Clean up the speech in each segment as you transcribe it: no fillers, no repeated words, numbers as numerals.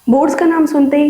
Boards का नाम सुनते ही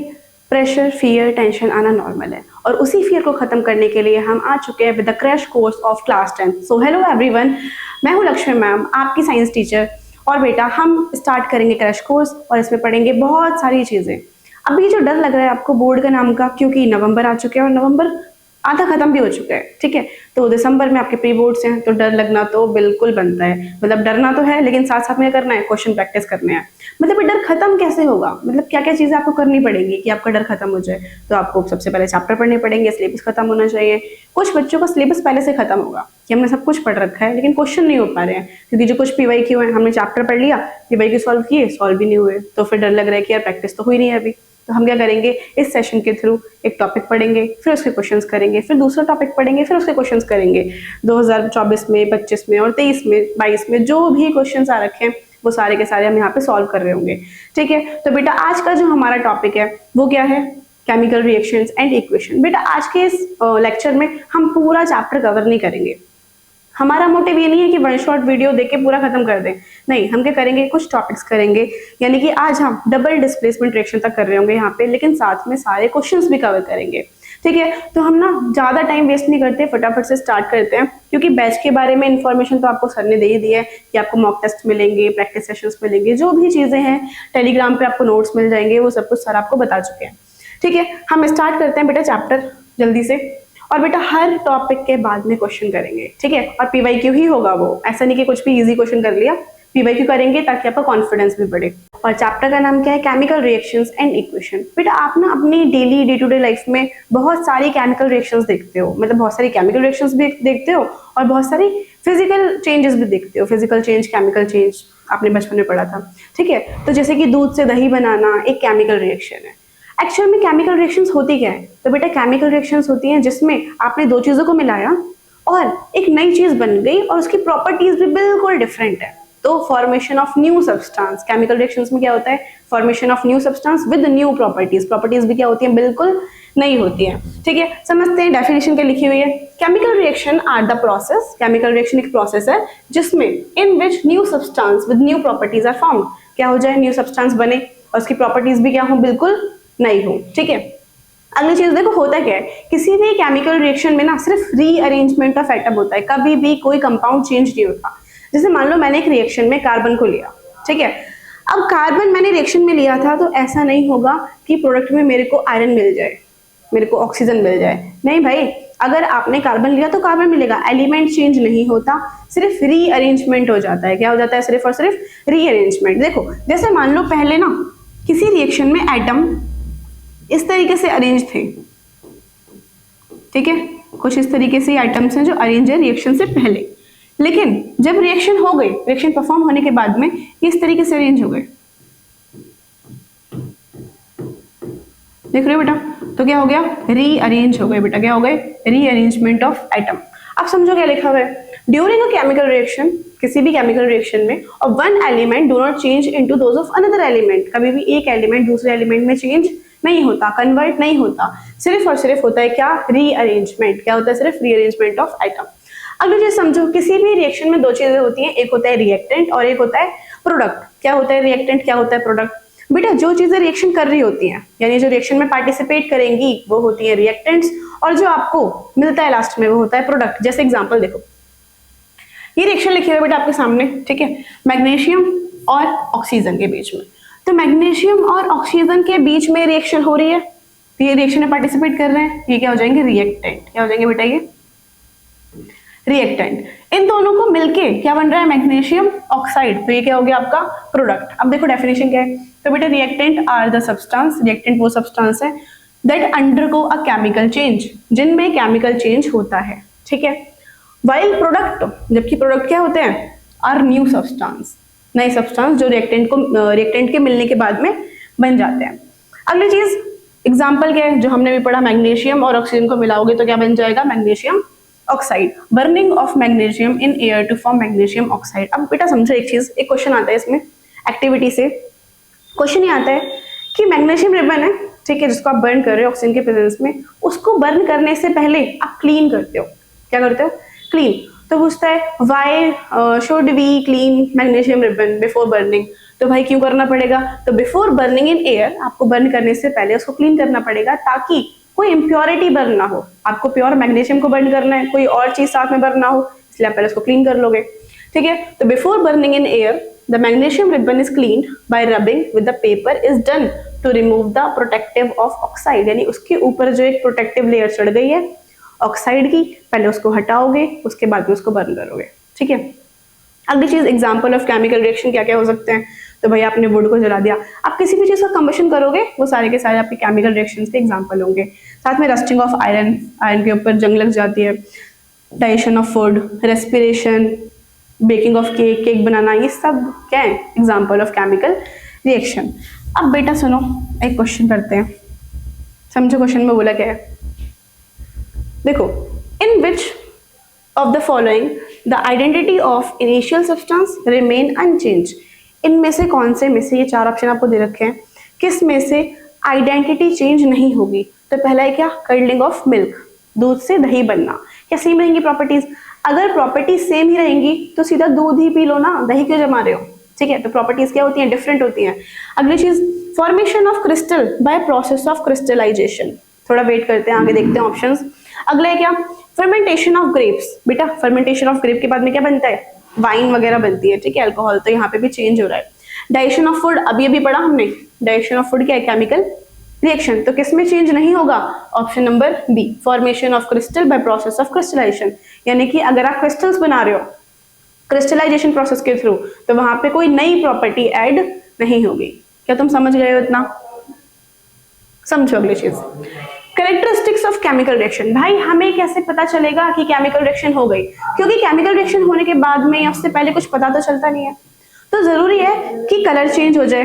प्रेशर, फियर, टेंशन आना नॉर्मल है और उसी फियर को खत्म करने के लिए हम आ चुके हैं with the crash course of class 10। So hello everyone, मैं हूँ लक्ष्मी मैम, आपकी साइंस टीचर। और बेटा हम स्टार्ट करेंगे क्रैश कोर्स और इसमें पढ़ेंगे बहुत सारी चीज़ें। अभी जो डर लग रहा है आपको बोर्ड का नाम का, क्योंकि नवंबर आ चुके हैं और नवंबर आधा खत्म भी हो चुका है, ठीक है। तो दिसंबर में आपके प्री बोर्ड्स हैं, तो डर लगना तो बिल्कुल बनता है। मतलब डरना तो है, लेकिन साथ साथ में करना है, क्वेश्चन प्रैक्टिस करने हैं। मतलब ये डर खत्म कैसे होगा, मतलब क्या क्या चीजें आपको करनी पड़ेगी कि आपका डर खत्म हो जाए। तो आपको सबसे पहले चैप्टर पढ़ने पड़ेंगे, सिलेबस खत्म होना चाहिए। कुछ बच्चों का सिलेबस पहले से खत्म होगा कि हमने सब कुछ पढ़ रखा है, लेकिन क्वेश्चन नहीं हो पा रहे हैं, क्योंकि जो कुछ पीवाई क्यू है हमने चैप्टर पढ़ लिया, पीवाई क्यू सॉल्व किए, सॉल्व भी नहीं हुए, तो फिर डर लग रहा है कि यार प्रैक्टिस तो हुई नहीं है अभी। तो हम क्या करेंगे, इस सेशन के थ्रू एक टॉपिक पढ़ेंगे, फिर उसके क्वेश्चंस करेंगे, फिर दूसरा टॉपिक पढ़ेंगे, फिर उसके क्वेश्चंस करेंगे। 2024 में, 25 में और 23 में, 22 में जो भी क्वेश्चंस आ रखे हैं वो सारे के सारे हम यहाँ पे सॉल्व कर रहे होंगे, ठीक है। तो बेटा आज का जो हमारा टॉपिक है वो क्या है, केमिकल रिएक्शंस एंड इक्वेशन। बेटा आज के इस लेक्चर में हम पूरा चैप्टर कवर नहीं करेंगे। हमारा मोटिव ये नहीं है कि वन शॉट वीडियो देख के पूरा खत्म कर दें, नहीं। हम क्या करेंगे, कुछ टॉपिक्स करेंगे, यानी कि आज हम डबल डिस्प्लेसमेंट रिएक्शन तक कर रहे होंगे यहाँ पे, लेकिन साथ में सारे क्वेश्चंस भी कवर करेंगे, ठीक है। तो हम ना ज्यादा टाइम वेस्ट नहीं करते, फटाफट से स्टार्ट करते हैं, क्योंकि बैच के बारे में इंफॉर्मेशन तो आपको सर ने दे ही दी है कि आपको मॉक टेस्ट मिलेंगे, प्रैक्टिस सेशंस मिलेंगे, जो भी चीजें हैं टेलीग्राम पे आपको नोट्स मिल जाएंगे, वो सब कुछ सर आपको बता चुके हैं, ठीक है। हम स्टार्ट करते हैं बेटा चैप्टर जल्दी से। और बेटा हर टॉपिक के बाद में क्वेश्चन करेंगे, ठीक है। और पीवाईक्यू ही होगा वो, ऐसा नहीं कि कुछ भी इजी क्वेश्चन कर लिया, पीवाईक्यू करेंगे ताकि आपका कॉन्फिडेंस भी बढ़े। और चैप्टर का नाम क्या है, केमिकल रिएक्शंस एंड इक्वेशन। बेटा आप ना अपनी daily day to day life में बहुत सारी केमिकल रिएक्शंस देखते हो, मतलब बहुत सारी केमिकल रिएक्शंस भी देखते हो और बहुत सारी फिजिकल चेंजेस भी देखते हो। फिजिकल चेंज, केमिकल चेंज आपने बचपन में पढ़ा था, ठीक है। तो जैसे कि दूध से दही बनाना एक केमिकल रिएक्शन है। एक्चुअल में केमिकल रिएक्शंस होती क्या है, तो बेटा केमिकल रिएक्शंस होती हैं जिसमें आपने दो चीजों को मिलाया और एक नई चीज बन गई और उसकी प्रॉपर्टीज भी बिल्कुल डिफरेंट है, तो formation of new substance. Chemical reactions में क्या होता है, formation of new substance with new properties. Properties भी क्या होती हैं, बिल्कुल नई होती है, ठीक है। समझते हैं, डेफिनेशन क्या लिखी हुई है। Chemical reaction are the process, chemical reaction एक प्रोसेस है जिसमें in which new substance with new properties are formed. क्या हो जाए, न्यू सब्सटेंस बने और उसकी प्रॉपर्टीज भी क्या हो, बिल्कुल नहीं हो, ठीक है। अगली चीज देखो, होता क्या है, किसी भी केमिकल रिएक्शन में ना सिर्फ रीअरेंजमेंट ऑफ एटम होता है, कभी भी कोई कंपाउंड चेंज नहीं होता। जैसे मान लो मैंने एक रिएक्शन में कार्बन को लिया, ठीक है। अब कार्बन मैंने रिएक्शन में लिया था, तो ऐसा नहीं होगा कि प्रोडक्ट में मेरे को आयरन मिल जाए, मेरे को ऑक्सीजन मिल जाए, नहीं भाई। अगर आपने कार्बन लिया तो कार्बन मिलेगा, एलिमेंट चेंज नहीं होता, सिर्फ रीअरेंजमेंट हो जाता है। क्या हो जाता है, सिर्फ और सिर्फ रीअरेंजमेंट। देखो जैसे मान लो पहले ना किसी रिएक्शन में एटम इस तरीके से अरेंज थे, ठीक है। कुछ इस तरीके से आइटम्स हैं जो अरेंज है रिएक्शन से पहले, लेकिन जब रिएक्शन हो गई, रिएक्शन परफॉर्म होने के बाद में ये इस तरीके से अरेंज हो गए, देख रहे हो बेटा। तो क्या हो गया, रीअरेंज हो गए बेटा, क्या हो गए, रीअरेंजमेंट ऑफ एटम। अब समझो क्या लिखा हुआ है, ड्यूरिंग अ केमिकल रिएक्शन, किसी भी केमिकल रिएक्शन में, और one element do not change into those of another element. कभी भी एक एलिमेंट दूसरे एलिमेंट में चेंज नहीं होता, कन्वर्ट नहीं होता, सिर्फ और सिर्फ होता है क्या, रीअरेंजमेंट। क्या होता है, सिर्फ रीअरेंजमेंट ऑफ एटम। अगली चीज समझो, किसी भी रिएक्शन में दो चीजें होती हैं, एक होता है रिएक्टेंट और एक होता है प्रोडक्ट। क्या होता है रिएक्टेंट, क्या होता है प्रोडक्ट। बेटा जो चीजें रिएक्शन कर रही होती हैं, यानी जो रिएक्शन में पार्टिसिपेट करेंगी, वो होती है रिएक्टेंट्स, और जो आपको मिलता है लास्ट में वो होता है प्रोडक्ट। जैसे एग्जांपल देखो, ये रिएक्शन लिखी हुई है बेटा आपके सामने, ठीक है, मैग्नीशियम और ऑक्सीजन के बीच में। तो मैग्नीशियम और ऑक्सीजन के बीच में रिएक्शन हो रही है, तो ये रिएक्शन में पार्टिसिपेट कर रहे हैं, ये क्या हो जाएंगे, रिएक्टेंट। क्या हो जाएंगे बेटा, ये रिएक्टेंट। इन दोनों को मिलके क्या बन रहा है, मैग्नीशियम ऑक्साइड, तो ये क्या हो गया आपका प्रोडक्ट। अब देखो डेफिनेशन क्या है, तो बेटा reactant are the substance, reactant वो सब्सटेंस है that undergo a chemical change, जिनमें केमिकल चेंज होता है, ठीक है। वाइल प्रोडक्ट, जबकि प्रोडक्ट क्या होते हैं, आर न्यू सब्सटेंस, नए सब्सटेंस जो रिएक्टेंट के मिलने के बाद में बन जाते हैं। अगली चीज एग्जांपल क्या है, जो हमने भी पढ़ा, मैग्नीशियम और ऑक्सीजन को मिलाओगे तो क्या बन जाएगा, magnesium oxide. Burning of magnesium in air to form magnesium oxide. अब बेटा समझो एक चीज, एक क्वेश्चन आता है इसमें एक्टिविटी से, क्वेश्चन ये आता है कि मैग्नीशियम रिबन है, ठीक है, जिसको आप बर्न कर रहे हो ऑक्सीजन के प्रेजेंस में, उसको बर्न करने से पहले आप क्लीन करते हो। क्या करते हो, क्लीन। तो पूछता है why should we clean magnesium ribbon before burning. तो भाई क्यों करना पड़ेगा? तो बिफोर बर्निंग इन एयर, आपको बर्न करने से पहले उसको क्लीन करना पड़ेगा ताकि कोई इम्प्योरिटी बर्न ना हो। आपको प्योर मैग्नीशियम को बर्न करना है, कोई और चीज साथ में बर्न ना हो, इसलिए आप पहले उसको क्लीन कर लोगे। ठीक है, तो before burning in air the magnesium ribbon is cleaned by rubbing with the paper is done to remove the protective of oxide. यानी उसके ऊपर जो एक प्रोटेक्टिव लेयर चढ़ गई है ऑक्साइड की, पहले उसको हटाओगे, उसके बाद में उसको बर्न करोगे। ठीक है, अगली चीज एग्जांपल ऑफ केमिकल रिएक्शन क्या क्या हो सकते हैं। तो भाई आपने वुड को जला दिया, आप किसी भी चीज का कंबशन करोगे, वो सारे के सारे आपके केमिकल रिएक्शंस के एग्जांपल होंगे। साथ में रस्टिंग ऑफ आयरन, आयरन के ऊपर जंग लग जाती है, digestion of food, respiration, baking of cake, cake बनाना, ये सब क्या है? Example of chemical reaction. अब बेटा सुनो, एक क्वेश्चन करते हैं, समझो क्वेश्चन में बोला क्या है। देखो, इन विच of the following the identity of initial substance remain unchanged। इनमें से कौन से में से, ये चार ऑप्शन आपको दे रखे हैं, किस में से आइडेंटिटी चेंज नहीं होगी? तो पहला है क्या? कर्डलिंग ऑफ मिल्क, दूध से दही बनना। क्या सेम रहेंगी प्रॉपर्टीज? अगर प्रॉपर्टीज सेम ही रहेंगी तो सीधा दूध ही पी लो ना, दही क्यों जमा रहे हो? ठीक है, तो प्रॉपर्टीज क्या होती हैं? डिफरेंट होती हैं। अगली चीज, formation of crystal by process of crystallisation. थोड़ा वेट करते हैं, आगे देखते हैं ऑप्शंस। अगला है क्या? Fermentation of grapes. बेटा फर्मेंटेशन ऑफ ग्रेप के बाद में क्या बनता है? वाइन वगैरह बनती है। ठीक है, अल्कोहल, तो यहाँ पे भी चेंज हो रहा है। डाइजेशन ऑफ फूड, अभी अभी पढ़ा हमने, डाइजेशन ऑफ फूड क्या है? Chemical reaction. तो किसमें चेंज नहीं होगा? Option number B, formation of crystal by process of crystallisation. यानी कि अगर आप क्रिस्टल्स बना रहे हो क्रिस्टलाइजेशन प्रोसेस के थ्रू, तो वहां पे कोई नई प्रॉपर्टी ऐड नहीं होगी। क्या तुम समझ गए हो इतना? समझो अगली चीज, कैरेक्टरिस्टिक्स ऑफ केमिकल रिएक्शन। भाई हमें कैसे पता चलेगा कि केमिकल रिएक्शन हो गई? क्योंकि केमिकल रिएक्शन होने के बाद में या उससे पहले कुछ पता तो चलता नहीं है। तो जरूरी है कि कलर चेंज हो जाए,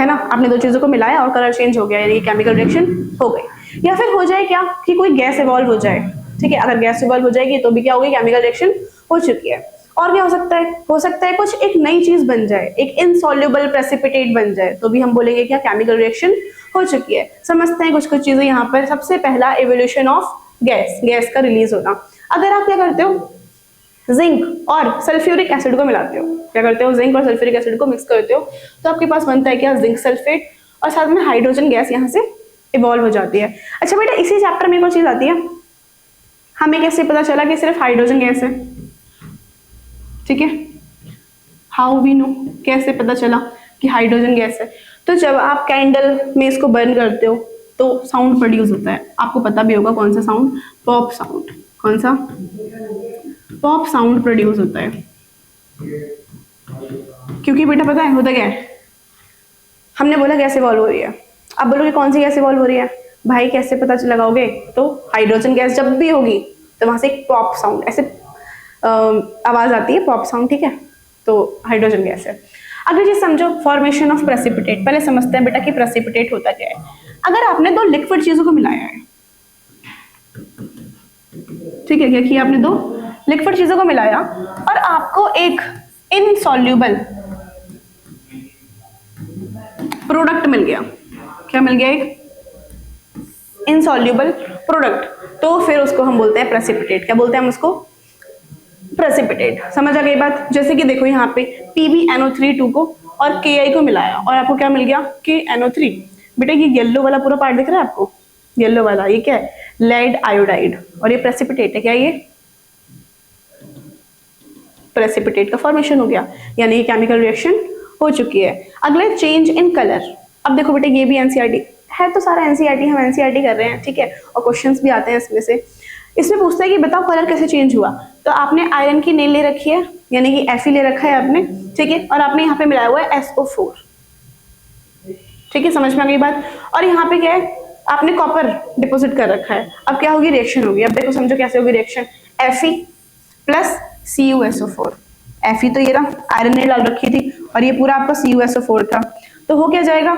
है ना? आपने दो चीजों को मिलाया और कलर चेंज हो गया, यानी केमिकल रिएक्शन हो गई। या फिर हो जाए क्या कि कोई गैस इवॉल्व हो जाए। ठीक है, अगर गैस इवॉल्व हो जाएगी तो भी क्या होगी? केमिकल रिएक्शन हो चुकी है। और क्या हो सकता है? हो सकता है कुछ एक नई चीज बन जाए, एक इनसॉल्युबल प्रेसिपिटेट बन जाए, तो भी हम बोलेंगे क्या? केमिकल रिएक्शन हो चुकी है। समझते हैं कुछ कुछ चीजें यहाँ पर। सबसे पहला, एवोल्यूशन ऑफ गैस, गैस का रिलीज होना। अगर आप क्या करते हो? जिंक और सल्फ्यूरिक एसिड को मिलाते हो, क्या करते हो? जिंक और सल्फ्यूरिक एसिड को मिक्स करते हो, तो आपके पास बनता है क्या? जिंक सल्फेट, और साथ में हाइड्रोजन गैस यहाँ से इवॉल्व हो जाती है। अच्छा बेटा, इसी चैप्टर में एक और चीज आती है, हमें कैसे पता चला कि सिर्फ हाइड्रोजन गैस है? ठीक है, हाउ वी नो, कैसे पता चला कि हाइड्रोजन गैस है? तो जब आप कैंडल में इसको बर्न करते हो तो साउंड प्रोड्यूस होता है। आपको पता भी होगा कौन सा साउंड? Pop sound. कौन सा? पॉप साउंड प्रोड्यूस होता है। क्योंकि बेटा पता है होता क्या है? हमने बोला गैस इवॉल्व हो रही है, अब बोलोगे कौन सी गैस इवॉल्व हो रही है? भाई कैसे पता लगाओगे? तो हाइड्रोजन गैस जब भी होगी तो वहां से एक पॉप साउंड, ऐसे आवाज आती है, पॉप साउंड। ठीक है, तो हाइड्रोजन गैस है। अगली चीज समझो, फॉर्मेशन ऑफ प्रेसिपिटेट। पहले समझते हैं बेटा कि प्रेसिपिटेट होता क्या है। अगर आपने दो लिक्विड चीजों को मिलाया है, ठीक है, क्या किया आपने? दो लिक्विड चीजों को मिलाया और आपको एक इनसॉल्युबल प्रोडक्ट मिल गया। क्या मिल गया? एक इनसॉल्युबल प्रोडक्ट। तो फिर उसको हम बोलते हैं प्रेसिपिटेट। क्या बोलते हैं हम उसको? प्रेसिपिटेट। समझ आ गई बात? जैसे कि देखो यहाँ पे PbNO3 को और Ki को मिलाया और आपको क्या मिल गया? KNO3। बेटा ये येलो वाला पूरा पार्ट दिख रहा है आपको? येलो वाला ये क्या है? लेड आयोडाइड, और ये प्रेसिपिटेट है। क्या ये? प्रेसिपिटेट का फॉर्मेशन हो गया, यानी केमिकल रिएक्शन हो चुकी है। अगला, चेंज इन कलर। अब देखो बेटा, ये भी एनसीईआरटी है, तो सारा एनसीईआरटी हम एनसीईआरटी कर रहे हैं। ठीक है, और क्वेश्चंस भी आते हैं इसमें से। इसमें पूछता है कि बताओ कलर कैसे चेंज हुआ। तो आपने आयरन की नेल ले रखी है, यानी कि Fe ले रखा है आपने, ठीक है, और आपने यहाँ पे मिलाया हुआ है SO4। ठीक है, समझ में आ गई बात? और यहाँ पे क्या है? आपने कॉपर डिपॉजिट कर रखा है। अब क्या होगी? रिएक्शन होगी। अब देखो समझो कैसे होगी reaction. Fe plus CuSO4। Fe तो ये रहा, आयरन ने डाल रखी थी, और ये पूरा आपका CuSO4 था। तो हो क्या जाएगा?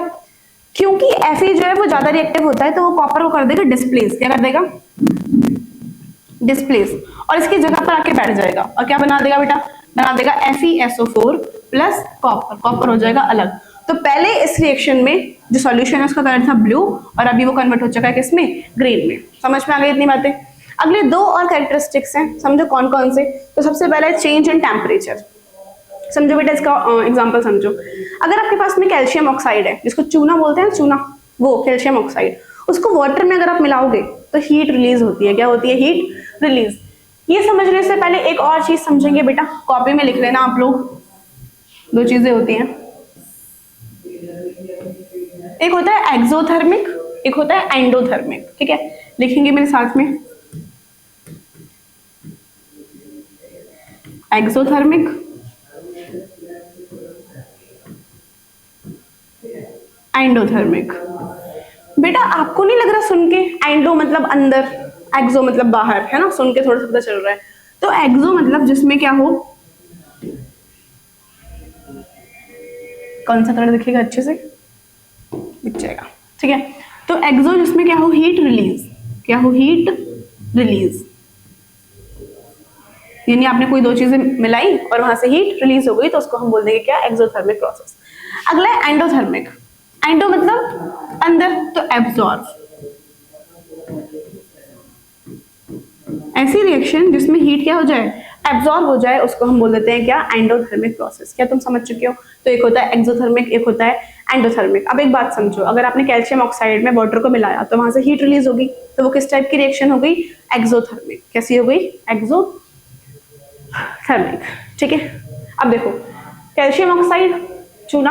क्योंकि Fe जो है वो ज्यादा रिएक्टिव होता है, तो वो कॉपर को कर देगा डिस्प्लेस। क्या कर देगा? डिस्प्लेस, और इसकी जगह पर आके बैठ जाएगा और क्या बना देगा बेटा? बना देगा FeSO4 प्लस कॉपर। कॉपर हो जाएगा अलग। तो पहले इस रिएक्शन में जो सॉल्यूशन है उसका कलर था ब्लू, और अभी वो कन्वर्ट हो चुका है किसमें? ग्रीन में। समझ में आ गई इतनी बातें? अगले दो और कैरेक्टरिस्टिक्स हैं, समझो कौन कौन से। तो सबसे पहला है चेंज इन टेम्परेचर। समझो बेटा, इसका एग्जांपल समझो। अगर आपके पास में कैल्शियम ऑक्साइड है, जिसको चूना बोलते हैं, चूना, वो कैल्शियम ऑक्साइड, उसको वाटर में अगर आप मिलाओगे तो हीट रिलीज होती है। क्या होती है? Heat release. ये समझने से पहले एक और चीज समझेंगे बेटा, कॉपी में लिख लेना आप लोग। दो चीजें होती हैं, एक होता है एक्सोथर्मिक, एक होता है एंडोथर्मिक। ठीक है, लिखेंगे मेरे साथ में, एक्सोथर्मिक, एंडोथर्मिक। बेटा आपको नहीं लग रहा सुन के, एंडो मतलब अंदर, एक्सो मतलब बाहर, है ना? सुन के थोड़ा सा पता चल रहा है। तो एक्सो मतलब जिसमें क्या हो, कौन सा कलर दिखेगा अच्छे से? दिख जाएगा। ठीक है, तो एक्सो जिसमें क्या हो, हीट रिलीज। क्या हो? Heat release. यानी आपने कोई दो चीजें मिलाई और वहां से हीट रिलीज हो गई, तो उसको हम बोल देंगे क्या? Exothermic process. अगला है एंडोथर्मिक। एंडो मतलब अंदर, तो एब्जॉर्ब। ऐसी रिएक्शन जिसमें हीट क्या हो जाए? एब्जॉर्ब हो जाए, उसको हम बोल देते हैं क्या? Endothermic process. क्या तुम समझ चुके हो? तो एक होता है एक्सोथर्मिक, एक होता है एंडोथर्मिक। अब एक बात समझो, अगर आपने कैल्शियम ऑक्साइड में वाटर को मिलाया तो वहां से हीट रिलीज होगी, तो वो किस टाइप की रिएक्शन हो गई? एक्सोथर्मिक। कैसी हो गई? एक्सोथर्मिक। ठीक है, अब देखो, कैल्शियम ऑक्साइड, चूना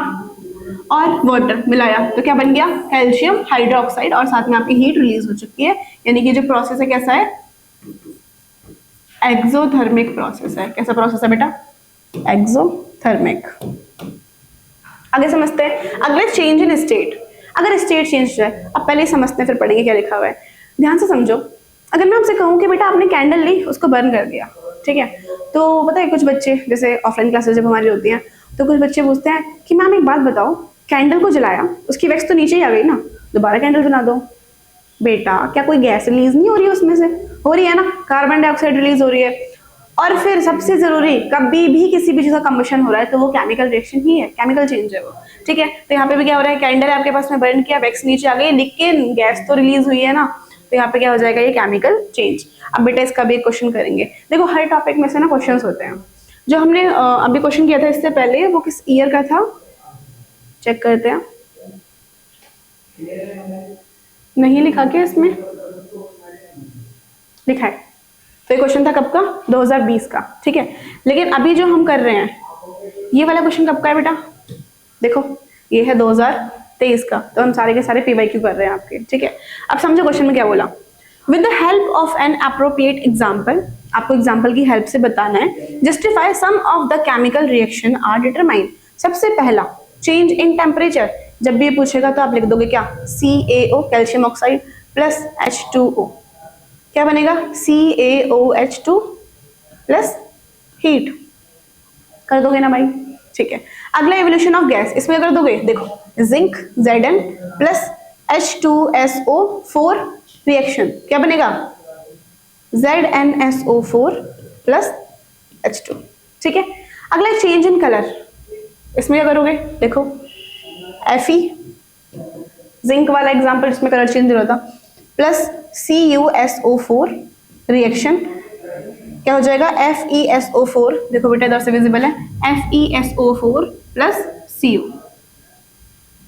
और वाटर मिलाया तो क्या बन गया? कैल्शियम हाइड्रोक्साइड, और साथ में आपकी हीट रिलीज हो चुकी है। यानी कि जो प्रोसेस है कैसा है? एक्सोथर्मिक प्रोसेस है। कैसा प्रोसेस है बेटा? एक्सोथर्मिक। आगे समझते हैं। अगले चेंज इन स्टेट। अगर स्टेट चेंज हो जाए, अब पहले समझते हैं फिर पढ़ेंगे क्या लिखा हुआ है। ध्यान से समझो। अगर मैं आपसे कहूँ कि बेटा आपने कैंडल ली, उसको बर्न कर दिया, ठीक है, तो पता है कुछ बच्चे, जैसे ऑफलाइन क्लासेस जब हमारी होती हैं, तो कुछ बच्चे पूछते हैं कि मैम एक बात बताओ, कैंडल को जलाया, उसकी वैक्स तो नीचे ही आ गई ना, दोबारा कैंडल बना दो। बेटा क्या कोई गैस रिलीज नहीं हो रही है उसमें से? हो रही है ना, कार्बन डाइऑक्साइड रिलीज हो रही है। और फिर सबसे जरूरी, कभी भी किसी भी चीज का कंबशन हो रहा है तो वो केमिकल रिएक्शन ही है, केमिकल चेंज है वो। ठीक है, तो यहाँ पे भी क्या हो रहा है? कैंडल आपके पास में बर्न किया, वैक्स नीचे आ गई, लेकिन गैस तो रिलीज हुई है ना, तो यहाँ पे क्या हो जाएगा? ये केमिकल चेंज। अब बेटा इसका भी एक क्वेश्चन करेंगे। देखो हर टॉपिक में से ना क्वेश्चंस होते हैं। जो हमने अभी क्वेश्चन किया था इससे पहले, वो किस ईयर का था? चेक करते हैं। नहीं लिखा क्या इसमें? लिखा है। तो ये क्वेश्चन था कब का? 2020 का। ठीक है, लेकिन अभी जो हम कर रहे हैं, ये वाला क्वेश्चन कब का है बेटा? देखो ये है 2023 का। तो हम सारे के सारे PYQ कर रहे हैं आपके। ठीक है, अब समझो क्वेश्चन में क्या बोला। With the help of an appropriate example, आपको एग्जाम्पल की हेल्प से बताना है। Justify some of the chemical reaction are determine. सबसे पहला चेंज इन टेम्परेचर। जब भी ये पूछेगा तो आप लिख दोगे क्या? CaO calcium oxide plus H2O। क्या बनेगा? CaOH2 plus heat. कर दोगे ना भाई? ठीक है, अगला एवोल्यूशन ऑफ गैस, इसमें कर दोगे। देखो zinc Zn plus H2SO4 reaction, क्या बनेगा? ZnSO4 plus H2। ठीक है, अगला चेंज इन कलर, इसमें क्या करोगे? देखो Fe, जिंक वाला एग्जांपल जिसमें कलर चेंज होता, प्लस CuSO4 रिएक्शन, क्या हो जाएगा? FeSO4। देखो बेटा इधर से विजिबल है, FeSO4 प्लस Cu।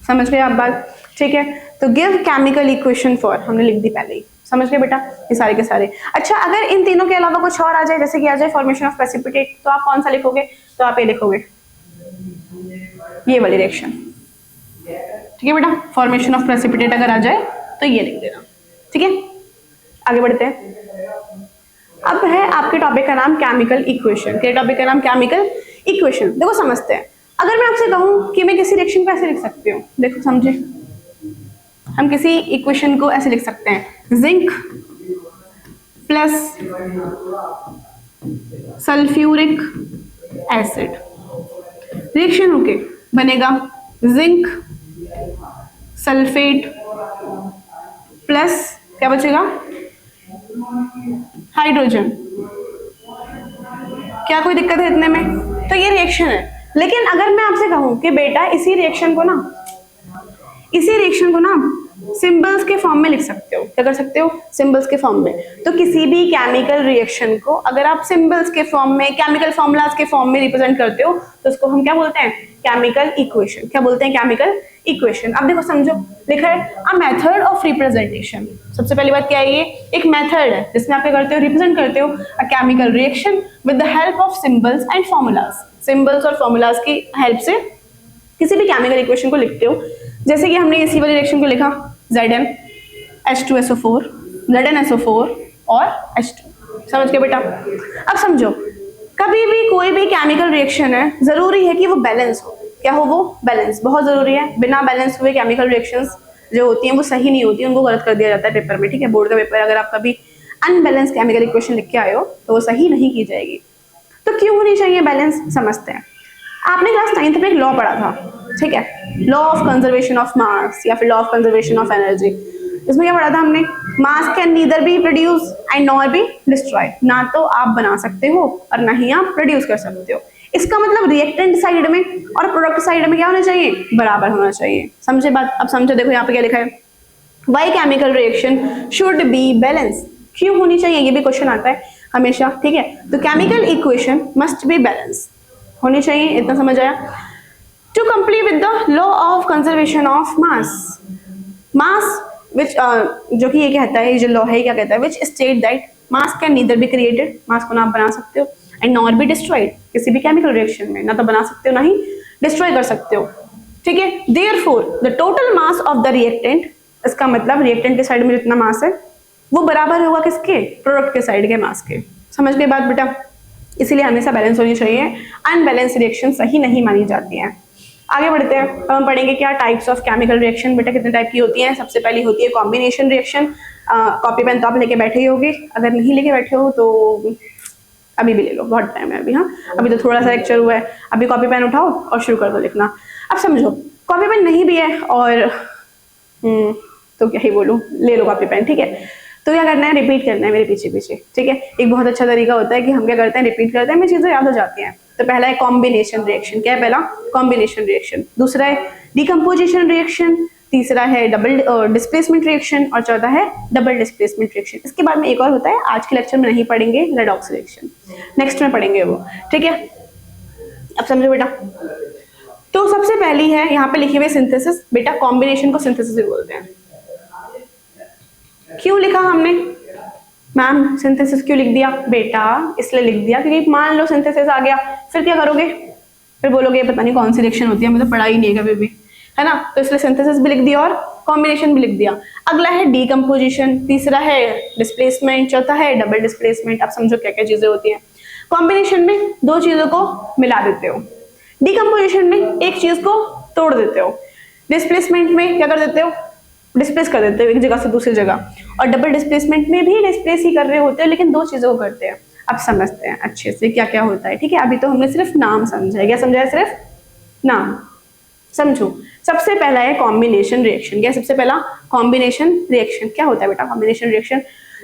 समझ गए आप बात? ठीक है, तो गिव केमिकल इक्वेशन फॉर, हमने लिख दी पहले ही। समझ गए बेटा ये सारे के सारे। अच्छा, अगर इन तीनों के अलावा कुछ और आ जाए, जैसे कि आ जाए फॉर्मेशन ऑफ प्रेसिपिटेट, तो आप कौन सा लिखोगे? तो आप ये लिखोगे, ये वाली रिएक्शन। ठीक है बेटा, फॉर्मेशन ऑफ प्रेसिपिटेट अगर आ जाए तो ये लिख देना। ठीक है, आगे बढ़ते हैं। अब है आपके टॉपिक का नाम केमिकल इक्वेशन। के टॉपिक का नाम केमिकल इक्वेशन। देखो समझते हैं। अगर मैं आपसे कहूं कि मैं किसी रिएक्शन को ऐसे लिख सकती हूँ, देखो समझे, हम किसी इक्वेशन को ऐसे लिख सकते हैं, zinc plus sulphuric acid reaction होके बनेगा जिंक सल्फेट प्लस क्या बचेगा? हाइड्रोजन। क्या कोई दिक्कत है इतने में? तो ये रिएक्शन है। लेकिन अगर मैं आपसे कहूं कि बेटा इसी रिएक्शन को ना सिंबल्स के फॉर्म में लिख सकते हो। क्या कर सकते हो? सिंबल्स के फॉर्म में। तो किसी भी केमिकल रिएक्शन को अगर आप सिंबल्स के फॉर्म में, केमिकल फॉर्मूलाज के फॉर्म में रिप्रेजेंट करते हो तो उसको हम क्या बोलते हैं? Chemical equation. क्या बोलते हैं? Chemical equation. अब देखो समझो, लिखा है अ मेथड ऑफ रिप्रेजेंटेशन। सबसे पहली बात क्या है? ये एक मेथड है जिसमें आप क्या करते हो? रिप्रेजेंट करते हो अ chemical reaction with the help of symbols and formulas. Symbols और फॉर्मूलाज की हेल्प से किसी भी केमिकल इक्वेशन को लिखते हो। जैसे कि हमने इसी वाली रिएक्शन को लिखा Zn H2SO4 ZnSO4 और H2। समझ गए बेटा? अब समझो, कभी भी कोई भी केमिकल रिएक्शन है, जरूरी है कि वो बैलेंस हो। क्या हो? वो बैलेंस बहुत जरूरी है। बिना बैलेंस हुए केमिकल रिएक्शंस जो होती हैं वो सही नहीं होती, उनको गलत कर दिया जाता है पेपर में। ठीक है, बोर्ड का पेपर अगर आप कभी अनबैलेंस केमिकल इक्वेशन लिख के आए हो तो वो सही नहीं की जाएगी। तो क्यों होनी चाहिए बैलेंस? समझते हैं। आपने क्लास 9th में एक लॉ पढ़ा था, ठीक है, लॉ ऑफ कंजर्वेशन ऑफ मास या फिर law of conservation of energy. इसमें क्या पढ़ा था हमने? मास can neither B produce and nor be destroyed. ना तो आप बना सकते हो और ना ही आप प्रोड्यूस कर सकते हो। इसका मतलब रिएक्टेंट साइड में और प्रोडक्ट साइड में क्या होना चाहिए? बराबर होना चाहिए। समझे बात? अब समझो, देखो यहाँ पे क्या लिखा है, why chemical reaction should be balance. क्यों होनी चाहिए? ये भी क्वेश्चन आता है हमेशा। ठीक है, तो chemical equation must be balance होनी चाहिए। इतना समझ आया? To complete with the law of conservation of mass. Mass which जो कि ये कहता है, ये जो लॉ है क्या कहता है? Which state that mass can neither be created, mass को ना आप बना सकते हो, एंड नॉर बी डिस्ट्रॉयड, किसी भी केमिकल रिएक्शन में ना तो बना सकते हो ना ही डिस्ट्रॉय कर सकते हो। ठीक है, therefore the total mass of the reactant, इसका मतलब रिएक्टेंट के साइड में जितना मास है वो बराबर होगा किसके? प्रोडक्ट के साइड के मास के। समझ गए बात बेटा? इसीलिए हमेशा बैलेंस होनी चाहिए। अनबैलेंस रिएक्शन सही नहीं मानी जाती है। आगे बढ़ते हैं, अब हम पढ़ेंगे क्या टाइप्स ऑफ केमिकल रिएक्शन। बेटा कितने टाइप की होती हैं? सबसे पहली होती है कॉम्बिनेशन रिएक्शन। कॉपी पेन तो आप लेके बैठे ही होगे, अगर नहीं लेके बैठे हो तो अभी भी ले लो, बहुत टाइम है अभी। हाँ, अभी तो थोड़ा सा लेक्चर हुआ है, अभी कॉपी पेन उठाओ और शुरू कर दो लिखना। अब समझो, कॉपी पेन नहीं भी है और तो क्या ही बोलूं, ले लो कॉपी पेन। ठीक है, तो क्या करना है? रिपीट करना है मेरे पीछे पीछे। ठीक है, एक बहुत अच्छा तरीका होता है कि हम क्या करते हैं? रिपीट करते हैं, हमें चीजें याद हो जाती हैं। तो पहला है कॉम्बिनेशन रिएक्शन। क्या है पहला? Combination reaction. दूसरा है डिकम्पोजिशन रिएक्शन। तीसरा है डबल डिस्प्लेसमेंट रिएक्शन और चौथा है डबल डिस्प्लेसमेंट रिएक्शन। इसके बाद में एक और होता है, आज के लेक्चर में नहीं पढ़ेंगे, रेडॉक्स रिएक्शन, नेक्स्ट में पढ़ेंगे वो। ठीक है, अब समझो बेटा। तो सबसे पहली है यहाँ पे लिखी हुई सिंथेसिस। बेटा कॉम्बिनेशन को सिंथेसिस बोलते हैं। क्यों लिखा हमने? मैम सिंथेसिस क्यों लिख दिया? बेटा इसलिए लिख दिया क्योंकि मान लो सिंथेसिस आ गया, फिर क्या करोगे? फिर बोलोगे पता नहीं कौन सी रिएक्शन होती है, हमें तो पढ़ा ही नहीं है कभी भी, है ना? तो इसलिए सिंथेसिस भी लिख दिया और कॉम्बिनेशन भी लिख दिया। अगला है डीकम्पोजिशन, तीसरा है डिस्प्लेसमेंट, चौथा है डबल डिस्प्लेसमेंट। आप समझो क्या क्या चीजें होती हैं। कॉम्बिनेशन में दो चीजों को मिला देते हो, डीकम्पोजिशन में एक चीज को तोड़ देते हो, डिस्प्लेसमेंट में क्या कर देते हो? डिस्प्लेस कर देते हो एक जगह से दूसरी जगह, और डबल डिस्प्लेसमेंट में भी डिस्प्लेस ही कर रहे होते हैं लेकिन दो चीजों को करते हैं। अब समझते हैं अच्छे से क्या क्या होता है। ठीक है, अभी तो हमने सिर्फ नाम समझा है। क्या समझा है? सिर्फ नाम। समझो, सबसे पहला है कॉम्बिनेशन रिएक्शन। क्या सबसे पहला? Combination reaction. क्या होता है बेटा कॉम्बिनेशन रिएक्शन?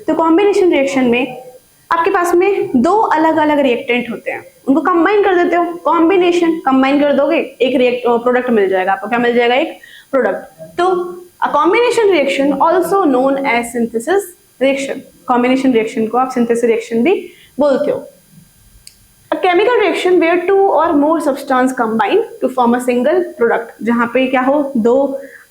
तो कॉम्बिनेशन रिएक्शन में आपके पास में दो अलग अलग रिएक्टेंट होते हैं, उनको कंबाइन कर देते हो। कॉम्बिनेशन कंबाइन कर दोगे, एक प्रोडक्ट मिल जाएगा आपको। क्या मिल जाएगा? एक प्रोडक्ट। तो a combination reaction also known as synthesis reaction। combination reaction को आप synthesis reaction भी बोलते हो। a chemical reaction where two or more substance combine to form a single product। जहाँ पे क्या हो? दो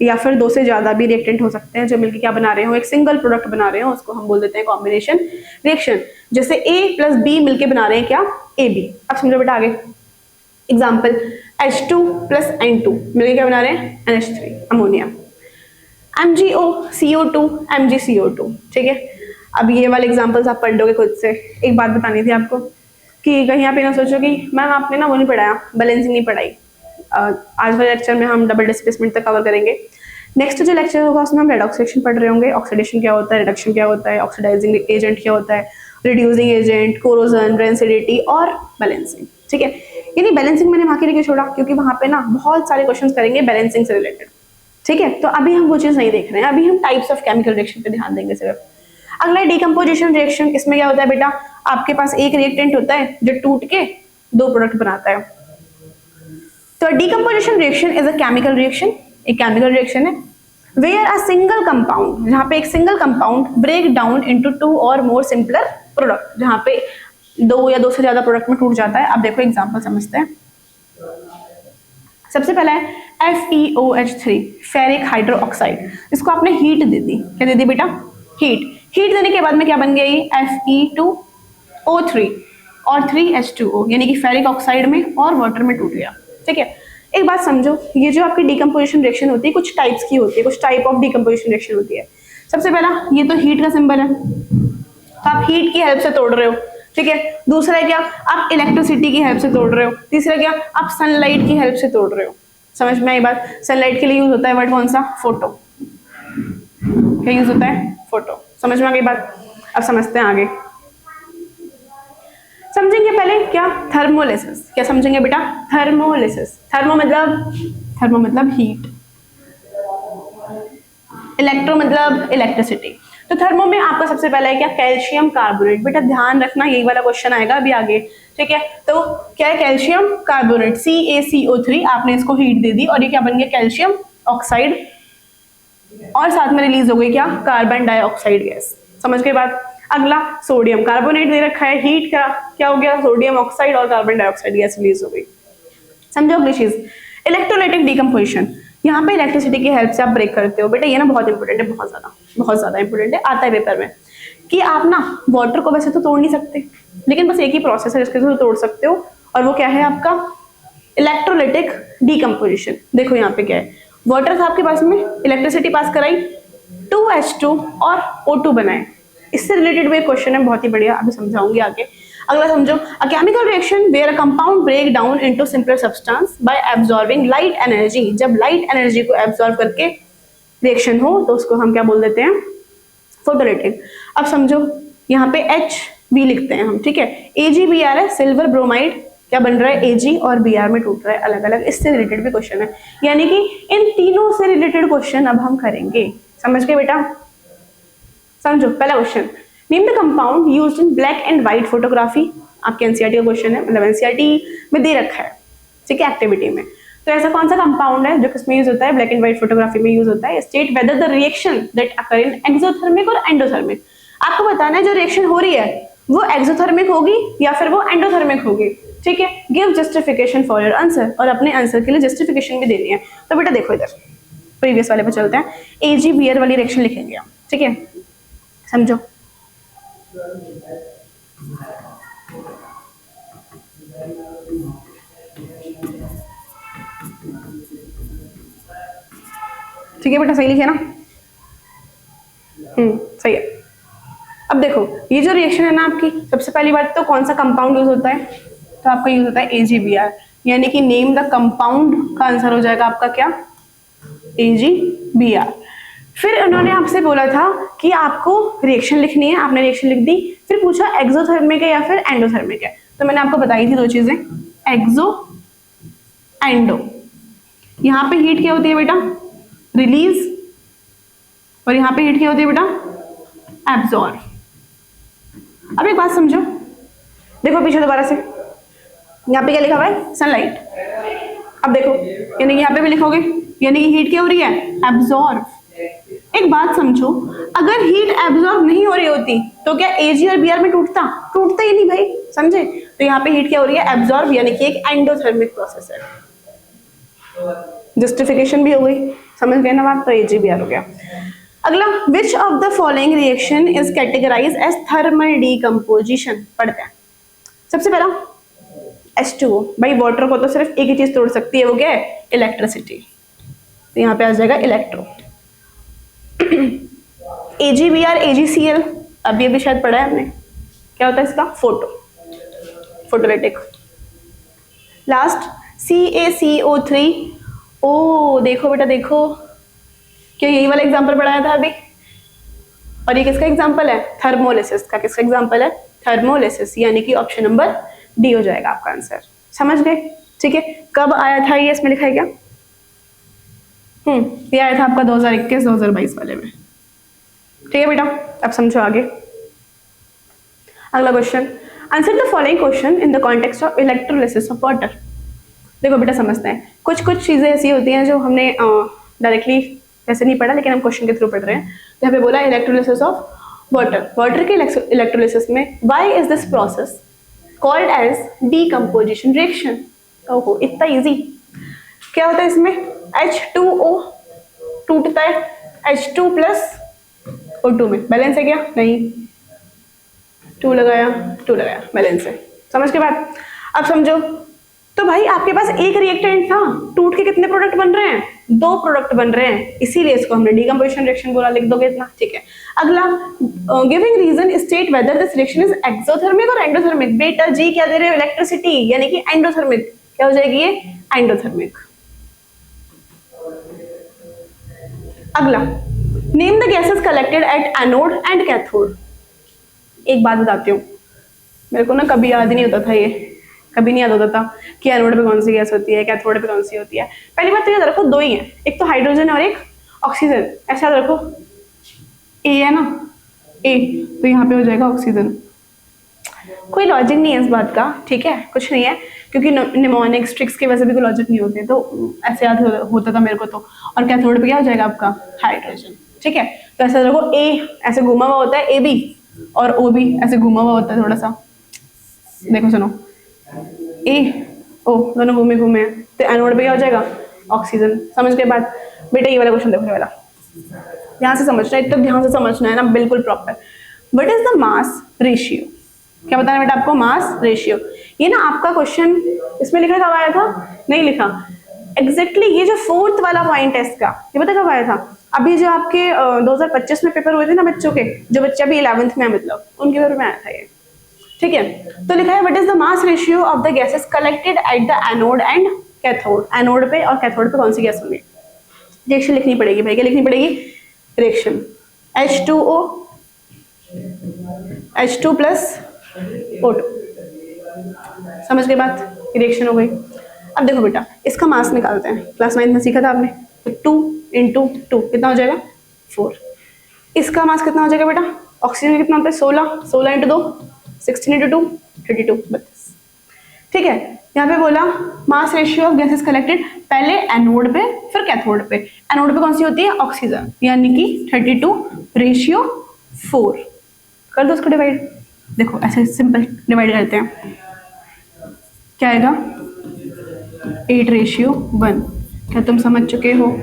या फिर दो से ज्यादा भी रिएक्टेंट हो सकते हैं जो मिलकर क्या बना रहे हो? एक सिंगल प्रोडक्ट बना रहे हो, उसको हम बोल देते हैं कॉम्बिनेशन रिएक्शन। जैसे A प्लस B मिलके बना रहे हैं क्या? AB। अब समझो बेटा आगे। एग्जाम्पल H2 प्लस N2 मिलके क्या बना रहे हैं? NH3 ammonia. MgO CO2 MgCO2। ठीक है, अब ये वाले एग्जांपल्स आप पढ़ लोगे खुद से। एक बात बतानी थी आपको कि कहीं आप ये ना सोचो कि मैम आपने ना वो नहीं पढ़ाया, बैलेंसिंग नहीं पढ़ाई। आज वाले लेक्चर में हम डबल डिस्प्लेसमेंट तक कवर करेंगे। नेक्स्ट जो लेक्चर होगा उसमें हम रेडॉक्स रिएक्शन पढ़ रहे होंगे। ऑक्सीडेशन क्या होता है, रिडक्शन क्या होता है, ऑक्सीडाइजिंग एजेंट क्या होता है, रिड्यूसिंग एजेंट, कोरोजन, रेंसिडिटी और बैलेंसिंग। ठीक है, यानी बैलेंसिंग मैंने वहां के लिए छोड़ा क्योंकि वहां पे ना बहुत सारे क्वेश्चन करेंगे बैलेंसिंग से रिलेटेड। ठीक है, तो अभी हम वो चीज नहीं देख रहे हैं, अभी हम टाइप्स ऑफ केमिकल रिएक्शन पे ध्यान देंगे सिर्फ। अगला है डिकम्पोजिशन रिएक्शन। इसमें क्या होता है बेटा? आपके पास एक रिएक्टेंट होता है जो टूट के दो प्रोडक्ट बनाता है। तो decomposition reaction is a chemical reaction, एक केमिकल रिएक्शन है वेयर अ सिंगल कंपाउंड, जहाँ पे एक single compound break down into two or more simpler product, जहाँ पे दो या दो से ज्यादा प्रोडक्ट में टूट जाता है। अब देखो एग्जांपल समझते हैं। सबसे पहला है FeOH3 फेरिक हाइड्रो ऑक्साइड। इसको आपने हीट दे दी, क्या दे दी बेटा? हीट देने के बाद में क्या बन गया ये? Fe2O3 और 3H2O, यानी कि फेरिक ऑक्साइड में और वाटर में टूट गया। ठीक है, एक बात समझो, ये जो आपकी डिकम्पोजिशन रिएक्शन होती है कुछ टाइप्स की होती है, कुछ टाइप ऑफ डिकम्पोजिशन रिएक्शन होती है। सबसे पहला ये तो हीट का सिंबल है, तो आप हीट की हेल्प से तोड़ रहे हो। ठीक है, दूसरा है क्या? आप इलेक्ट्रिसिटी की हेल्प से तोड़ रहे हो। तीसरा क्या? आप सनलाइट की हेल्प से तोड़ रहे हो। समझ में आई बात? सनलाइट के लिए यूज होता है वर्ड कौन सा? फोटो। क्या यूज होता है? फोटो। समझ में आ गई बात? अब समझते हैं आगे। समझेंगे पहले क्या? थर्मोलिसिस। क्या समझेंगे बेटा? थर्मोलिसिस। थर्मो मतलब हीट, इलेक्ट्रो मतलब इलेक्ट्रिसिटी। तो थर्मो में आपका सबसे पहला है क्या? Calcium carbonate. बेटा ध्यान रखना, यही वाला क्वेश्चन आएगा अभी आगे। ठीक है, तो क्या है? कैल्शियम कार्बोनेट CaCO3, आपने इसको हीट दे दी और ये क्या बन गया? कैल्शियम ऑक्साइड, और साथ में रिलीज हो गई क्या? Carbon dioxide gas. समझ गए बात? अगला सोडियम कार्बोनेट दे रखा है, हीट का क्या हो गया? सोडियम ऑक्साइड और कार्बन डाइऑक्साइड गैस रिलीज हो गई। समझो अगली चीज, इलेक्ट्रोलाइटिक डिकम्पोजिशन। यहाँ पे इलेक्ट्रिसिटी की हेल्प से आप ब्रेक करते हो। बेटा ये ना बहुत इंपॉर्टेंट है, बहुत ज्यादा इंपॉर्टेंट है, आता है पेपर में कि आप ना वाटर को वैसे तो तोड़ नहीं सकते, लेकिन बस एक ही प्रोसेस है जिसके थ्रू तोड़ सकते हो, और वो क्या है आपका? Electrolytic decomposition. देखो यहाँ पे क्या है, वाटर था आपके पास में, इलेक्ट्रिसिटी पास कराई, 2H2 और O2 बनाए। इससे रिलेटेड भी क्वेश्चन है, बहुत ही बढ़िया, अभी समझाऊंगी आगे। अगला समझो, a chemical reaction where a compound break down into simpler substance by absorbing light energy. जब लाइट एनर्जी को एब्सॉर्ब करके रिएक्शन हो तो उसको हम क्या बोल देते हैं? फोटोलिटिक। अब समझो यहाँ पे HB लिखते हैं हम। ठीक है, AgBr है, सिल्वर ब्रोमाइड क्या बन रहा है? Ag और Br में टूट रहा है अलग अलग। इससे रिलेटेड भी क्वेश्चन है, यानी कि इन तीनों से रिलेटेड क्वेश्चन अब हम करेंगे। समझ गए बेटा? समझो पहला question, name the compound used in black and white photography. आपके एनसीईआरटी का क्वेश्चन है, मतलब एनसीईआरटी में दे रखा है। ठीक है, एक्टिविटी में। तो ऐसा कौन सा कंपाउंड है जो किसमें यूज होता है? ब्लैक एंड व्हाइट फोटोग्राफी में यूज होता है। State whether the reaction that occur in exothermic or endothermic. आपको बताना है जो रिएक्शन हो रही है वो एक्सोथर्मिक होगी या फिर वो एंडोथर्मिक होगी। ठीक है, give justification for your answer, और अपने आंसर के लिए जस्टिफिकेशन भी देनी है। तो बेटा देखो इधर प्रीवियस वाले पे चलते हैं, AgBr वाली रिएक्शन लिखेंगे हम। ठीक है, समझो। ठीक है बेटा, सही लिखे ना? सही है। अब देखो ये जो रिएक्शन है ना आपकी, सबसे पहली बात तो कौन सा कंपाउंड यूज होता है? तो आपका यूज होता है AgBr, यानी कि नेम द कंपाउंड का आंसर हो जाएगा आपका क्या? AgBr। फिर उन्होंने आपसे बोला था कि आपको रिएक्शन लिखनी है, आपने रिएक्शन लिख दी। फिर पूछा एक्सोथर्मिक है या फिर एंडोथर्मिक है, तो मैंने आपको बताई थी दो चीजें, एक्सो एंडो। यहाँ पे हीट क्या होती है बेटा? रिलीज, और यहाँ पे हीट क्या होती है बेटा? एब्जॉर्ब। अब एक बात समझो, देखो पीछे दोबारा से, यहाँ पे क्या लिखा हुआ है? सनलाइट। अब देखो यानी कि यहाँ पे भी लिखोगे, यानी कि हीट क्या हो रही है? एब्जॉर्ब। एक बात समझो, अगर हीट एब्जॉर्ब नहीं हो रही होती तो क्या Ag और Br में टूटता ही नहीं भाई, समझे? तो यहाँ पे हीट क्या हो रही है? एब्जॉर्ब, यानी कि एक एंडोथर्मिक प्रोसेस है। जस्टिफिकेशन भी हो गई, समझ गए ना बात? तो AgBr हो गया। अगला, which of the following reaction is categorise as thermal decomposition? पढ़ते हैं। सबसे पहला H2O। भाई वाटर को तो सिर्फ एक ही चीज तोड़ सकती है, वो क्या है? इलेक्ट्रिसिटी। तो यहाँ पे आ जाएगा इलेक्ट्रो। AgBr AgCl, अभी शायद पढ़ा है हमने, क्या होता है इसका? फोटोलिटिक। Last CaCO3। ओ देखो बेटा देखो, क्या यही वाला एग्जांपल पढ़ाया था अभी? और ये किसका एग्जांपल है? थर्मोलिसिस का। किसका एग्जांपल है? थर्मोलिसिस, यानी कि ऑप्शन नंबर डी हो जाएगा आपका आंसर। समझ गए? ठीक है, कब आया था ये? इसमें लिखा है क्या? ये आया था आपका 2021-2022 वाले में। ठीक है बेटा, अब समझो आगे। अगला question, answer the following question in the context of electrolysis of water. देखो बेटा समझते हैं, कुछ चीजें ऐसी होती हैं जो हमने डायरेक्टली वैसे नहीं पढ़ा लेकिन हम क्वेश्चन के थ्रू पढ़ रहे हैं। यहाँ पे बोला इलेक्ट्रोलिसिस ऑफ वाटर, वाटर के इलेक्ट्रोलिसिस में why is this process called as decomposition reaction. ओहो इतना इजी। क्या होता है इसमें, H2O टूटता है H2 प्लस O2 में, बैलेंस है क्या, नहीं, 2 लगाया बैलेंस है, समझ के बाद। अब समझो तो भाई आपके पास एक रिएक्टेंट था, टूट के कितने प्रोडक्ट बन रहे हैं, 2 प्रोडक्ट बन रहे हैं, इसीलिए इसको हमने डीकम्पोजिशन रिएक्शन बोला, लिख दोगे इतना, ठीक है। अगला, giving reason state whether this reaction is exothermic or endothermic. बेटा जी क्या दे रहे हो, इलेक्ट्रिसिटी, यानी कि एंडोथर्मिक। क्या हो जाएगी ये, एंडोथर्मिक। अगला, name the gases collected at anode and cathode. एक बात बताती हूँ, मेरे को ना कभी याद नहीं होता था, ये कभी नहीं याद होता था कि एनोड पे कौन सी गैस होती है, कैथोड पे कौन सी होती है। पहली बात तो याद रखो 2 ही है, एक तो हाइड्रोजन और एक ऑक्सीजन, ऐसा याद रखो। ए है ना, ए तो यहाँ पे हो जाएगा ऑक्सीजन। कोई लॉजिक नहीं है इस बात का, ठीक है, कुछ नहीं है, क्योंकि निमोनिक्स ट्रिक्स के वजह से भी कोई लॉजिक नहीं होते, तो ऐसे याद होता था मेरे को तो। और कैथोड पे क्या हो जाएगा आपका, हाइड्रोजन, ठीक है। तो ऐसा देखो, ए ऐसे घुमा हुआ होता है, ए बी, और ओ भी ऐसे घुमा हुआ होता है थोड़ा सा, देखो सुनो, ए ओ दोनों घूमे घूमे हैं, तो एनोड पे क्या हो जाएगा, ऑक्सीजन। समझ के बाद बेटा ये वाला क्वेश्चन देखो, ये वाला ध्यान से समझना है, इतना ध्यान से समझना है ना, बिल्कुल proper. What is the mass ratio, क्या बताना बेटा आपको, मास रेशियो। ये ना आपका क्वेश्चन इसमें लिखा कब आया था, नहीं लिखा एग्जैक्टली, ये जो 4th वाला पॉइंट है इसका, ये पता कब आया था, अभी जो आपके 2025 में पेपर हुए थे ना बच्चों के, जो बच्चे अभी 11th में, मतलब उनके पेपर में आया था ये, ठीक है। तो लिखा है what is the mass ratio of the gases collected at the anode and cathode. Anode पे और कैथोड पे कौन सी गैस होंगी, रिएक्शन लिखनी पड़ेगी भाई, क्या लिखनी पड़ेगी, reaction H2O H2 plus O2, समझ के बाद रिएक्शन हो गई। अब देखो बेटा इसका मास निकालते हैं, क्लास 9 में सीखा था आपने, तो 2 × 2 कितना हो जाएगा, 4। इसका मास कितना हो जाएगा बेटा, ऑक्सीजन कितना होता है, 16 × 2 16 × 2 32, 32, ठीक है। यहाँ पे बोला mass ratio of gases collected, पहले एनोड पे फिर कैथोड पे। एनोड पे कौन सी होती है, ऑक्सीजन, यानी कि 32 रेशियो 4। कर दो उसको डिवाइड, देखो ऐसे सिंपल डिवाइड करते हैं, क्या आएगा 8:1। क्या तुम समझ चुके हो,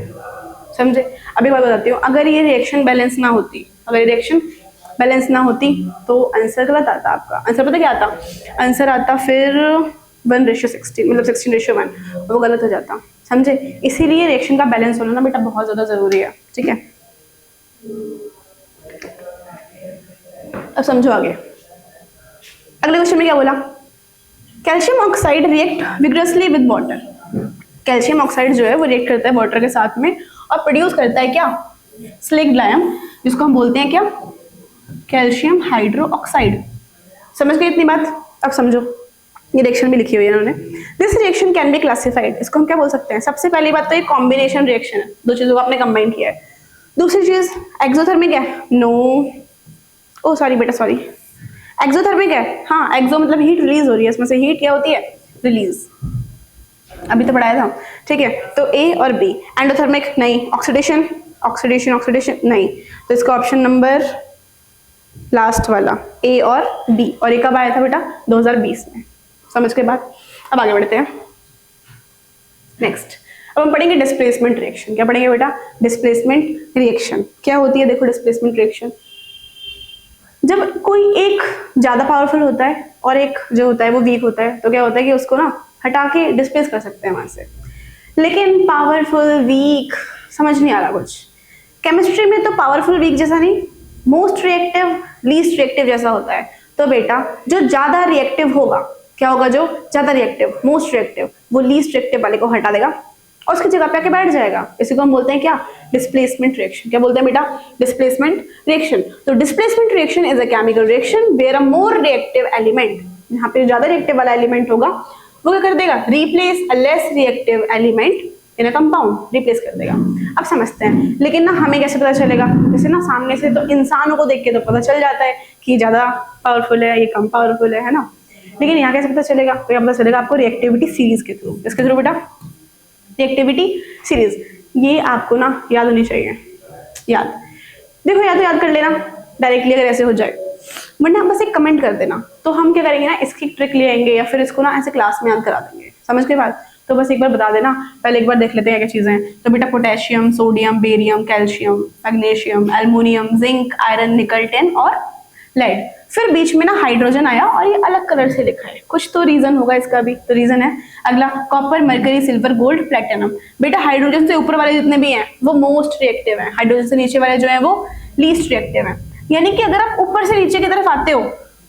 समझे। अब एक बात बताती हूँ, अगर ये रिएक्शन बैलेंस ना होती, तो आंसर गलत आता आपका। आंसर पता क्या आता, आंसर आता फिर 1:16, मतलब 16:1, वो गलत हो जाता, समझे। इसीलिए रिएक्शन का बैलेंस होना ना बेटा बहुत ज्यादा जरूरी है, ठीक है। अब समझो आगे, अगले क्वेश्चन में क्या बोला, calcium oxide react vigorously with water. Calcium oxide जो है वो रिएक्ट करता है वाटर के साथ में और प्रोड्यूस करता है क्या, स्लिक्ड लाइम, जिसको हम बोलते हैं क्या, कैल्शियम हाइड्रो ऑक्साइड। समझ गए इतनी बात। अब समझो, ये रिएक्शन भी लिखी हुई है इन्होंने। This reaction can be classified, इसको हम क्या बोल सकते हैं, सबसे पहली बात तो ये कॉम्बिनेशन रिएक्शन है, 2 चीजों को आपने कंबाइन किया है। दूसरी चीज एक्सोथर्मिक है, नो, ओ सॉरी बेटा सॉरी, एक्सोथर्मिक है, हाँ एक्सो मतलब हीट रिलीज हो रही है, इसमें से हीट क्या होती है, रिलीज, अभी तो पढ़ाया था, ठीक है। तो ए और बी। एंडोथर्मिक नहीं, ऑक्सीडेशन नहीं, तो इसका ऑप्शन नंबर लास्ट वाला ए और बी। और ये कब आया था बेटा, 2020 में, समझ के बाद। अब आगे बढ़ते हैं नेक्स्ट। अब हम पढ़ेंगे डिस्प्लेसमेंट रिएक्शन। क्या पढ़ेंगे बेटा, डिस्प्लेसमेंट रिएक्शन। क्या होती है, देखो डिस्प्लेसमेंट रिएक्शन, जब कोई एक ज्यादा पावरफुल होता है और एक जो होता है वो वीक होता है, तो क्या होता है कि उसको ना हटा के डिस्प्लेस कर सकते हैं वहां से। लेकिन पावरफुल वीक समझ नहीं आ रहा कुछ। केमिस्ट्री में तो पावरफुल वीक जैसा नहीं, मोस्ट रिएक्टिव लीस्ट रिएक्टिव जैसा होता है। तो बेटा जो ज्यादा रिएक्टिव होगा, क्या होगा, जो ज्यादा रिएक्टिव मोस्ट रिएक्टिव, वो लीस्ट रिएक्टिव वाले को हटा देगा और उसकी जगह पे आके बैठ जाएगा। इसी को हम बोलते हैं क्या, डिस्प्लेसमेंट रिएक्शन। क्या बोलते हैं बेटा, डिस्प्लेसमेंट रिएक्शन। तो displacement reaction is a chemical reaction where a more reactive element, यहाँ पे ज्यादा रिएक्टिव वाला एलिमेंट होगा वो क्या कर देगा, replace a less reactive element in a compound, replace कर देगा। अब समझते हैं, लेकिन ना हमें कैसे पता चलेगा, जैसे ना सामने से तो इंसानों को देख के तो पता चल जाता है कि ज्यादा पावरफुल है, ये कम पावरफुल है ना। लेकिन यहाँ कैसे पता चलेगा, तो पता चलेगा आपको रिएक्टिविटी सीरीज के थ्रू। इसके थ्रू बेटा रिएक्टिविटी सीरीज। ये आपको ना याद होनी चाहिए। याद देखो, या तो याद कर लेना डायरेक्टली अगर ऐसे हो जाए, वरना बस एक कमेंट कर देना। तो हम क्या करेंगे ना, इसकी ट्रिक ले आएंगे या फिर इसको ना ऐसे क्लास में याद करा देंगे। समझ के बाद तो बस एक बार बता देना, पहले एक बार देख लेते हैं क्या चीजें हैं। तो बेटा potassium, sodium, barium, calcium, magnesium, aluminium, zinc, iron, निकल, टिन और लेड। फिर बीच में ना हाइड्रोजन आया और ये अलग कलर से लिखा है, कुछ तो रीजन होगा इसका भी। तो रीजन है अगला copper, mercury, silver, gold, platinum. बेटा हाइड्रोजन से ऊपर वाले जितने भी हैं वो मोस्ट रिएक्टिव हैं, हाइड्रोजन से नीचे वाले जो हैं वो लीस्ट रिएक्टिव हैं। यानी कि अगर आप ऊपर से नीचे की तरफ आते हो,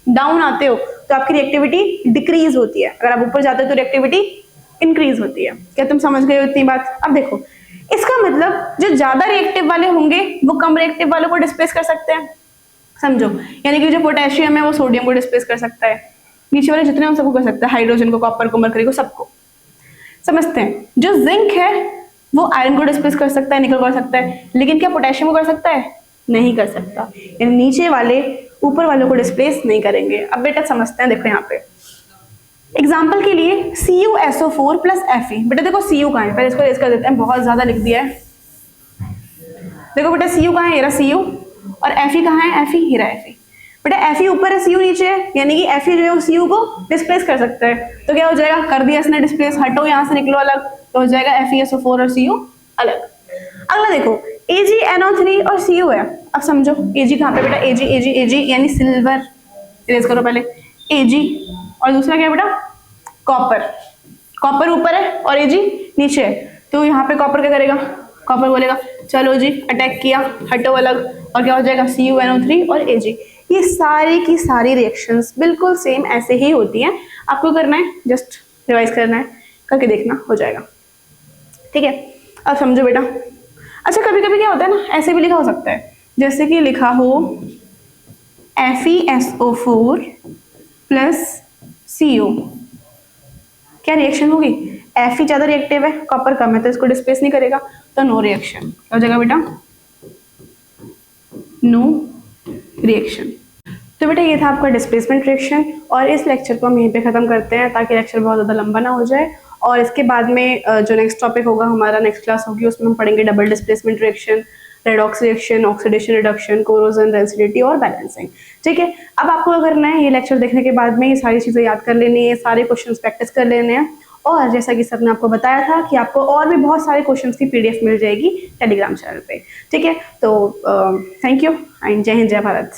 डाउन आते हो, तो आपकी रिएक्टिविटी डिक्रीज होती है। अगर आप ऊपर जाते हो तो रिएक्टिविटी इंक्रीज होती है। क्या तुम समझ गए हो इतनी बात? अब देखो, इसका मतलब जो ज्यादा रिएक्टिव वाले होंगे वो कम रिएक्टिव वालों को डिस्प्लेस कर सकते हैं। समझो, यानी कि जो पोटेशियम है वो सोडियम को डिस्प्लेस कर सकता है, नीचे वाले जितने हम सबको कर सकता है, हाइड्रोजन को, कॉपर को, मरकरी को, सबको। समझते हैं। जो जिंक है वो आयरन को डिस्प्लेस कर सकता है, निकल कर सकता है, लेकिन क्या पोटेशियम को कर सकता है? नहीं कर सकता। यानी नीचे वाले ऊपर वालों को डिस्प्लेस नहीं करेंगे। अब बेटा समझते हैं, देखो यहाँ पे एग्जाम्पल के लिए CuSO4 प्लस Fe। बेटा देखो Cu कहाँ है, पहले इसको रेज कर देते हैं, बहुत ज्यादा लिख दिया है। देखो बेटा Cu कहाँ है, ये रहा Cu, और Fe कहाँ है, Fe, ये रहा Fe। बेटा Fe ऊपर है, Cu नीचे है, यानी कि Fe जो है वो Cu को डिस्प्लेस कर सकता है। तो क्या हो जाएगा, कर दिया इसने डिस्प्लेस, हटो यहाँ से, निकलो अलग, तो हो जाएगा FeSO4 और Cu अलग। अगला देखो AgNO3 और Cu है। अब समझो Ag कहाँ पे बेटा, Ag यानी सिल्वर, इरेज करो पहले, Ag, और दूसरा क्या है बेटा, कॉपर। कॉपर ऊपर है और Ag नीचे है, तो यहाँ पे कॉपर क्या करेगा, कॉपर बोलेगा चलो जी अटैक किया, हटो अलग, और क्या हो जाएगा CuNO3 और Ag। ये सारी की सारी रिएक्शंस बिल्कुल सेम ऐसे ही होती हैं। आपको करना है, जस्ट रिवाइज करना है, करके देखना, हो जाएगा। ठीक है, अब समझो बेटा। अच्छा, कभी कभी क्या होता है ना, ऐसे भी लिखा हो सकता है, जैसे कि लिखा हो FeSO4 प्लस Cu। क्या रिएक्शन होगी, Fe ज्यादा रिएक्टिव है, कॉपर कम है, तो इसको डिस्प्लेस नहीं करेगा, तो नो रिएक्शन। क्या हो जाएगा बेटा, नो रिएक्शन। तो बेटा ये था आपका डिस्प्लेसमेंट रिएक्शन, और इस लेक्चर को हम यहीं पे खत्म करते हैं ताकि लेक्चर बहुत ज़्यादा लंबा ना हो जाए। और इसके बाद में जो नेक्स्ट टॉपिक होगा हमारा, नेक्स्ट क्लास होगी, उसमें हम पढ़ेंगे double displacement reaction, redox reaction, oxidation reduction, corrosion, density और बैलेंसिंग। ठीक है, अब आपको क्या करना है, ये लेक्चर देखने के बाद में ये सारी चीज़ें याद कर लेनी है, सारे क्वेश्चन प्रैक्टिस कर लेने हैं। और जैसा कि सर ने आपको बताया था कि आपको और भी बहुत सारे क्वेश्चंस की PDF मिल जाएगी टेलीग्राम चैनल पे। ठीक है, तो थैंक यू एंड जय हिंद, जय भारत।